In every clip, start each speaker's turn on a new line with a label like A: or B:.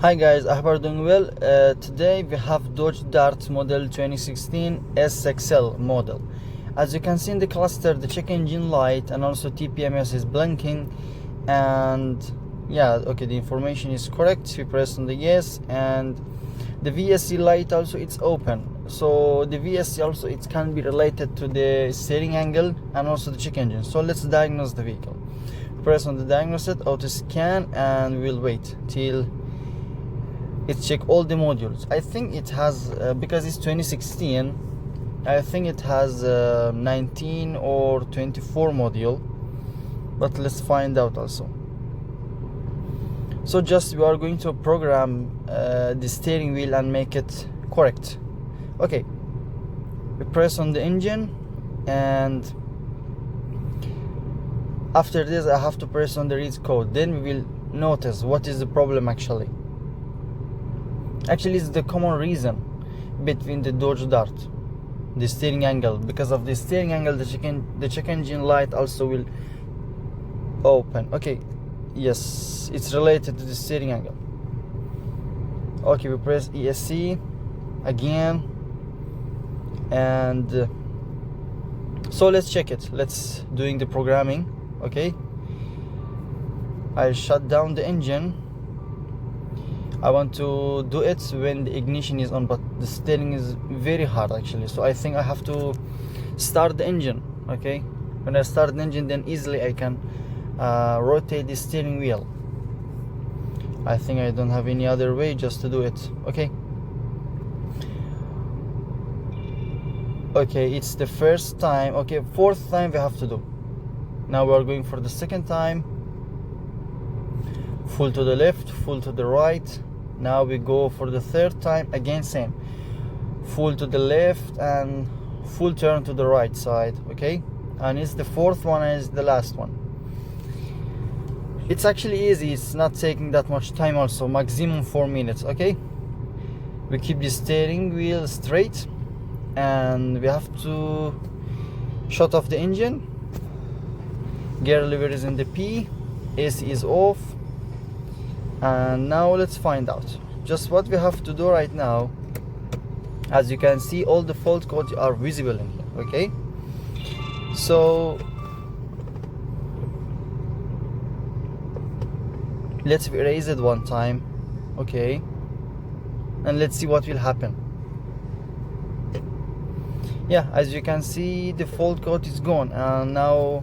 A: Hi guys, I hope you're doing well. Today we have Dodge Dart model 2016 SXL model. As you can see in the cluster, the check engine light and also TPMS is blinking, and yeah, okay, the information is correct. We press on the yes, and the VSC light also it's open. So the VSC also it can be related to the steering angle and also the check engine. So let's diagnose the vehicle. Press on the diagnose it, auto scan, and we'll wait till it check all the modules. I think it has because it's 2016, I think it has 19 or 24 module, but let's find out also. So just we are going to program the steering wheel and make it correct. Okay, we press on the engine, and after this I have to press on the read code. Then we will notice what is the problem actually. Actually, it's the common reason between the Dodge Dart, the steering angle. Because of the steering angle, the check engine light also will open. Okay, yes, it's related to the steering angle. Okay, we press ESC again, and so let's check it. Let's doing the programming. Okay, I shut down the engine. I want to do it when the ignition is on, but the steering is very hard actually, so I think I have to start the engine. Okay, when I start the engine, then easily I can rotate the steering wheel. I think I don't have any other way just to do it. Okay, it's the first time. Okay, fourth time we have to do. Now we are going for the second time. Full to the left, full to the right. Now we go for the third time, again same, full to the left and full turn to the right side. Okay, and it's the fourth one and it's the last one. It's actually easy, it's not taking that much time also, maximum 4 minutes. Okay, we keep the steering wheel straight, and we have to shut off the engine. Gear lever is in the P, AC is off. And now let's find out just what we have to do right now. As you can see, all the fault codes are visible in here. Okay, so let's erase it one time. Okay, and let's see what will happen. Yeah, as you can see, the fault code is gone, and now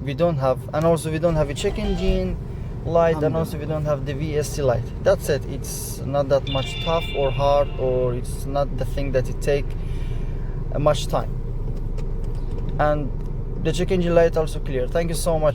A: we don't have, and also we don't have a check engine light, and also we don't have the VSC light. That's it. It's not that much tough or hard, or it's not the thing that it take much time. And the check engine light also clear. Thank you so much.